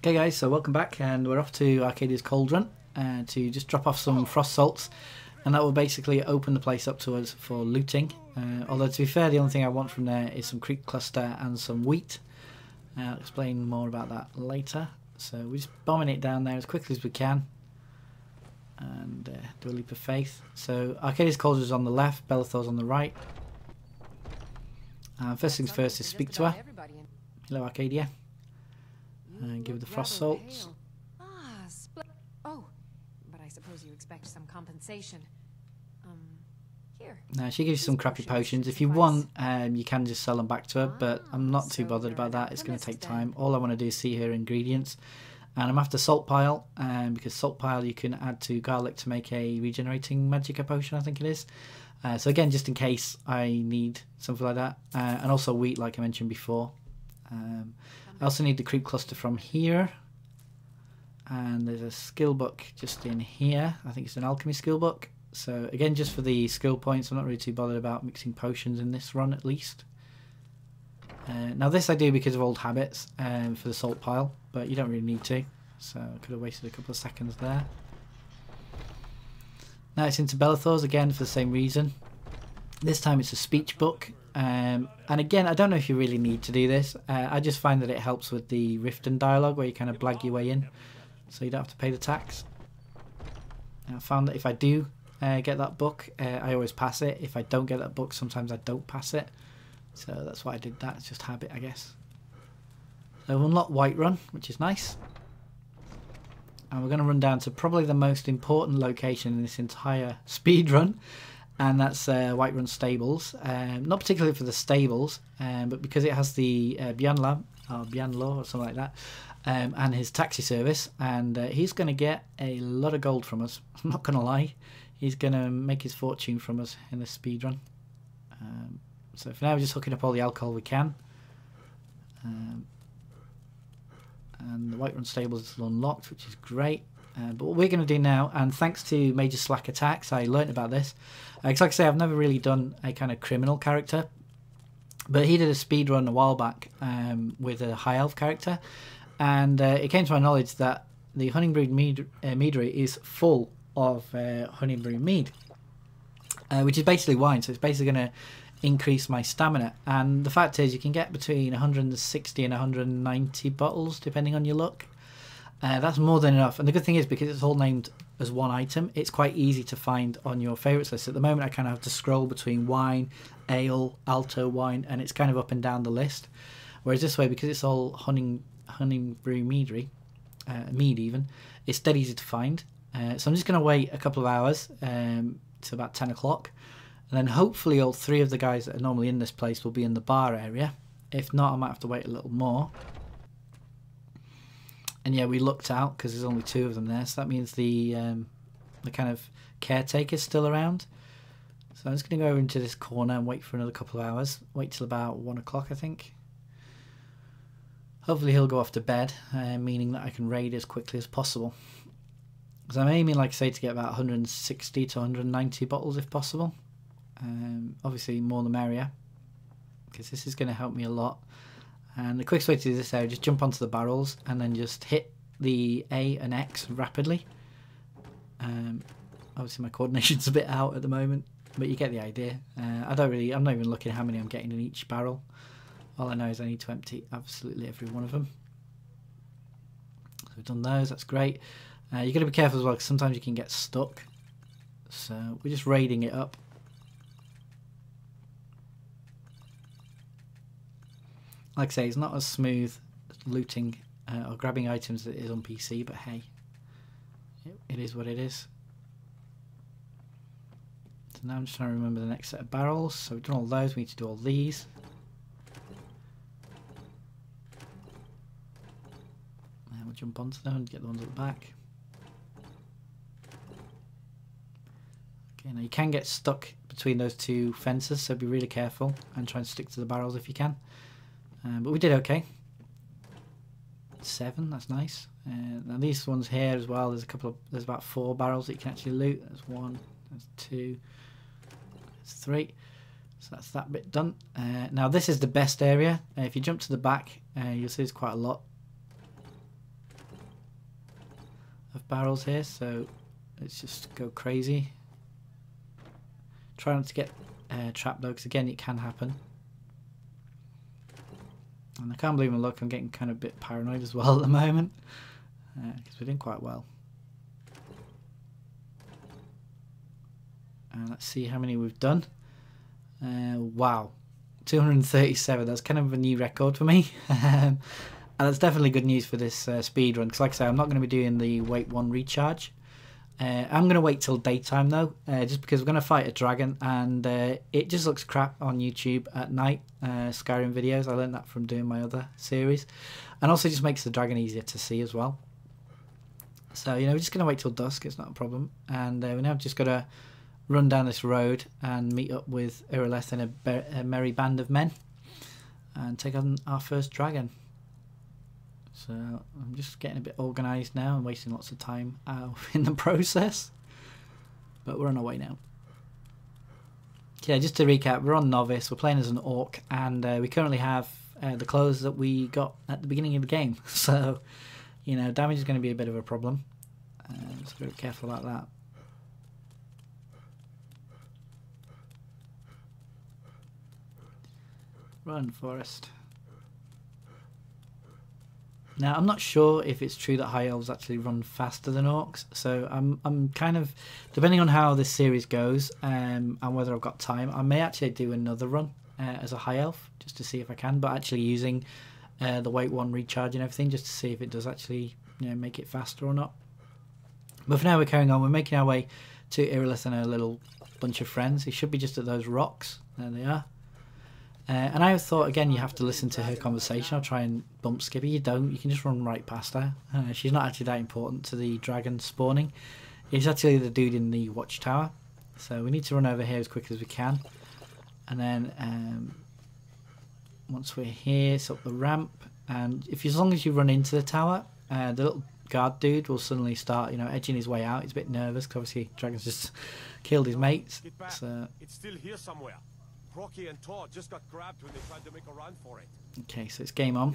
Okay guys, so welcome back, and we're off to Arcadia's Cauldron to just drop off some frost salts, and that will basically open the place up to us for looting. Although to be fair, the only thing I want from there is some creep cluster and some wheat. I'll explain more about that later. So we're just bombing it down there as quickly as we can and do a leap of faith. So Arcadia's Cauldron is on the left, Belethor's on the right. First things first is speak to her. Hello Arcadia. And give her the frost salts. Oh, but I suppose you expect some compensation. Here. Now she gives you some crappy potions. If you want, you can just sell them back to her, but I'm not too bothered about that. It's going to take time. All I want to do is see her ingredients. And I'm after Saltpile, because Saltpile you can add to garlic to make a regenerating Magica potion, I think it is. So again, just in case I need something like that. And also wheat, like I mentioned before. I also need the creep cluster from here, and there's a skill book just in here. I think it's an alchemy skill book. So again, just for the skill points, I'm not really too bothered about mixing potions in this run at least. Now this I do because of old habits for the salt pile, but you don't really need to, so I could have wasted a couple of seconds there. Now it's into Belethor's again for the same reason. This time it's a speech book. And again, I don't know if you really need to do this. I just find that it helps with the Riften dialogue where you kind of blag your way in, so you don't have to pay the tax. And I found that if I do get that book, I always pass it. If I don't get that book, sometimes I don't pass it. So that's why I did that. It's just habit, I guess. So we'll unlock Whiterun, which is nice. And we're going to run down to probably the most important location in this entire speed run. And that's Whiterun Stables. Not particularly for the stables, but because it has the Bianla or something like that, and his taxi service, and he's going to get a lot of gold from us. I'm not going to lie, he's going to make his fortune from us in this speed run. So for now, we're just hooking up all the alcohol we can, and the Whiterun Stables is still unlocked, which is great. But what we're going to do now, and thanks to Major Slack Attacks, I learnt about this. Like I say, I've never really done a kind of criminal character, but he did a speed run a while back with a high elf character, and it came to my knowledge that the Honeybrewed meadery is full of Honeybrewed mead, which is basically wine. So it's basically going to increase my stamina, and the fact is you can get between 160 and 190 bottles depending on your luck. That's more than enough, and the good thing is because it's all named as one item, it's quite easy to find on your favourites list. At the moment I kind of have to scroll between wine, ale, alto wine, and it's kind of up and down the list, whereas this way, because it's all honey brew meadery, mead even, it's dead easy to find. So I'm just going to wait a couple of hours to about 10 o'clock, and then hopefully all three of the guys that are normally in this place will be in the bar area. If not, I might have to wait a little more. And yeah, we looked out because there's only two of them there, so that means the kind of caretaker's still around. So I'm just going to go over into this corner and wait for another couple of hours. Wait till about 1 o'clock, I think. Hopefully he'll go off to bed, meaning that I can raid as quickly as possible. So I'm aiming, like I say, to get about 160 to 190 bottles if possible. Obviously more the merrier, because this is going to help me a lot. And the quickest way to do this area, just jump onto the barrels and then just hit the A and X rapidly. Obviously my coordination's a bit out at the moment, but you get the idea. I'm not even looking at how many I'm getting in each barrel. All I know is I need to empty absolutely every one of them. So we've done those, that's great. You've got to be careful as well, because sometimes you can get stuck. So we're just raiding it up. Like I say, it's not as smooth looting or grabbing items as it is on PC, but hey, it is what it is. So now I'm just trying to remember the next set of barrels. So we've done all those, we need to do all these. And we'll jump onto them and get the ones at the back. Okay, now you can get stuck between those two fences, so be really careful and try and stick to the barrels if you can. But we did okay. 7, that's nice. Now these ones here as well, there's about 4 barrels that you can actually loot. There's 1, there's 2, there's 3. So that's that bit done. Now this is the best area. If you jump to the back, you'll see there's quite a lot. of barrels here, so let's just go crazy. Try not to get trapped though, because again it can happen. And I can't believe my luck, I'm getting kind of a bit paranoid as well at the moment, because we're doing quite well. Let's see how many we've done. Wow, 237. That's kind of a new record for me. And that's definitely good news for this speed run, because like I say, I'm not going to be doing the weight 1 recharge. I'm going to wait till daytime though, just because we're going to fight a dragon, and it just looks crap on YouTube at night. Skyrim videos, I learned that from doing my other series, and also just makes the dragon easier to see as well. So you know, we're just going to wait till dusk, it's not a problem. And we now just got to run down this road and meet up with Irileth and a merry band of men and take on our first dragon. So I'm just getting a bit organised now and wasting lots of time in the process, but we're on our way now. Yeah, just to recap, we're on Novice, we're playing as an orc, and we currently have the clothes that we got at the beginning of the game, so you know, damage is going to be a bit of a problem, so be careful about that. Run, Forest. Now, I'm not sure if it's true that high elves actually run faster than orcs, so I'm kind of, depending on how this series goes and whether I've got time, I may actually do another run as a high elf, just to see if I can, but actually using the weight 1 recharge and everything, just to see if it does actually, you know, make it faster or not. But for now, we're carrying on. We're making our way to Irileth and her little bunch of friends. They should be just at those rocks. There they are. And I thought, again, you have to listen to her conversation. I'll try and bump skip her. You don't. You can just run right past her. She's not actually that important to the dragon spawning. It's actually the dude in the watchtower. So we need to run over here as quick as we can. And then once we're here, it's up the ramp. And as long as you run into the tower, the little guard dude will suddenly start, you know, edging his way out. He's a bit nervous because obviously dragon's just killed his mates. So it's still here somewhere. Rocky and Thor just got grabbed when they tried to make a run for it. Okay, so it's game on.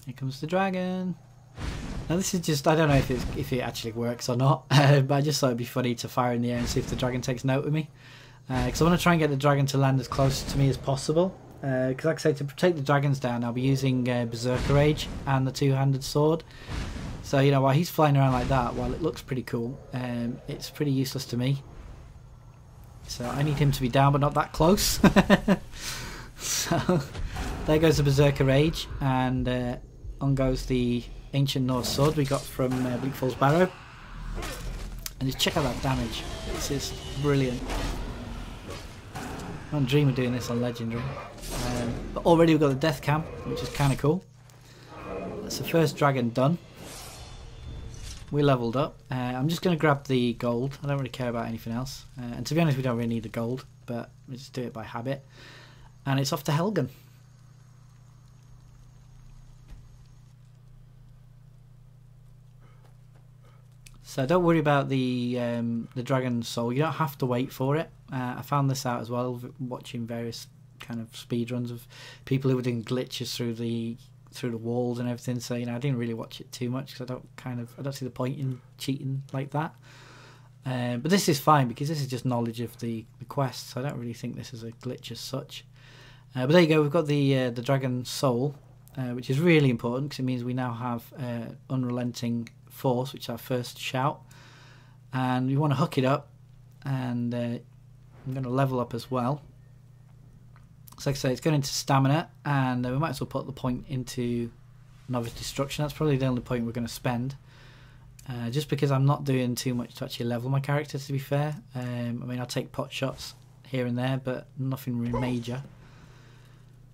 Here comes the dragon. Now this is just, I don't know if it actually works or not, but I just thought it'd be funny to fire in the air and see if the dragon takes note of me. Because I want to try and get the dragon to land as close to me as possible. Because like I say, to take the dragons down, I'll be using Berserker Rage and the two-handed sword. So, you know, while he's flying around like that, while it looks pretty cool, it's pretty useless to me. So I need him to be down, but not that close. So there goes the Berserker Rage, and on goes the Ancient Norse Sword we got from Bleak Falls Barrow. And just check out that damage. It's just brilliant. I don't dream of doing this on Legendary. But already we've got the Death Cam, which is kind of cool. That's the first dragon done. We leveled up. I'm just going to grab the gold. I don't really care about anything else. And to be honest, we don't really need the gold, but we just do it by habit. And it's off to Helgen. So don't worry about the dragon soul. You don't have to wait for it. I found this out as well, watching various kind of speedruns of people who were doing glitches through the walls and everything. So, you know, I didn't really watch it too much because I don't see the point in cheating like that. But this is fine because this is just knowledge of the quest, so I don't really think this is a glitch as such. But there you go. We've got the dragon soul, which is really important because it means we now have unrelenting force, which is our first shout, and we want to hook it up. And I'm going to level up as well. So like I say, it's going into stamina, and we might as well put the point into Novice Destruction. That's probably the only point we're going to spend, just because I'm not doing too much to actually level my character, to be fair. I mean, I'll take pot shots here and there, but nothing really major.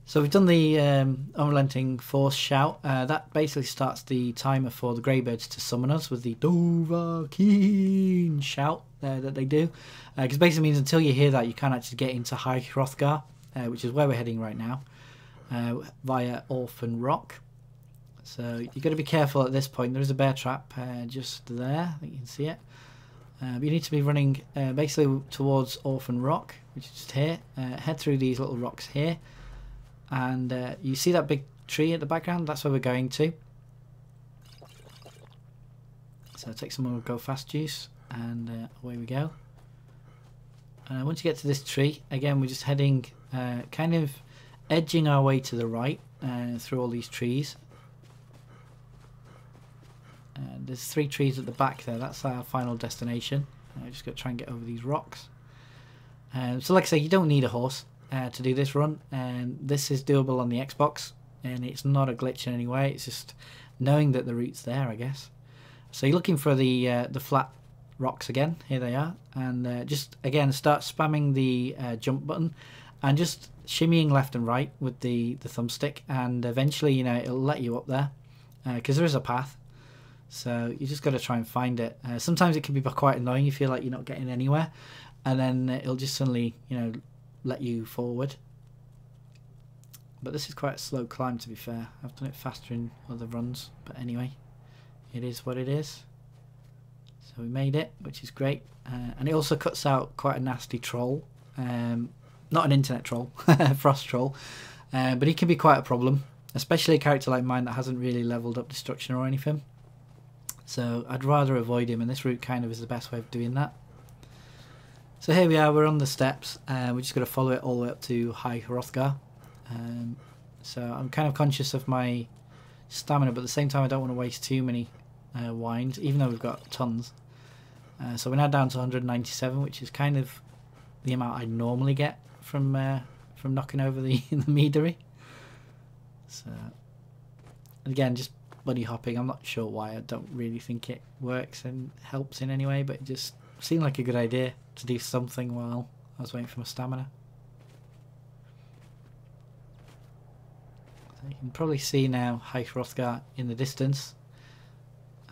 So we've done the Unrelenting Force shout. That basically starts the timer for the Greybirds to summon us with the Dovahkiin shout that they do. Because basically means until you hear that, you can't actually get into High Hrothgar, which is where we're heading right now, via Orphan Rock. So you've got to be careful at this point. There is a bear trap just there. I think you can see it. But you need to be running basically towards Orphan Rock, which is just here. Head through these little rocks here. And you see that big tree at the background. That's where we're going to. So take some more Go Fast juice, and away we go. Once you get to this tree, again, we're just heading, kind of edging our way to the right through all these trees. There's 3 trees at the back there. That's our final destination. Just got to try and get over these rocks. So like I say, you don't need a horse to do this run, and this is doable on the Xbox, and it's not a glitch in any way. It's just knowing that the route's there, I guess. So you're looking for the flat rocks again. Here they are, and just again start spamming the jump button, and just shimmying left and right with the thumbstick, and eventually, you know, it'll let you up there because there is a path. So you just got to try and find it. Sometimes it can be quite annoying. You feel like you're not getting anywhere, and then it'll just suddenly, you know, let you forward. But this is quite a slow climb, to be fair. I've done it faster in other runs, but anyway, it is what it is. So we made it, which is great. And it also cuts out quite a nasty troll. Not an internet troll, frost troll. But he can be quite a problem, especially a character like mine that hasn't really leveled up destruction or anything. So I'd rather avoid him, and this route kind of is the best way of doing that. So here we are, we're on the steps. We're just going to follow it all the way up to High Hrothgar. So I'm kind of conscious of my stamina, but at the same time I don't want to waste too many wines, even though we've got tons. So we're now down to 197, which is kind of the amount I normally get from knocking over the meadery. So again, just buddy hopping. I'm not sure why. I don't really think it works and helps in any way, but it just seemed like a good idea to do something while I was waiting for my stamina. So you can probably see now High Hrothgar in the distance,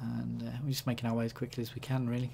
and we're just making our way as quickly as we can, really.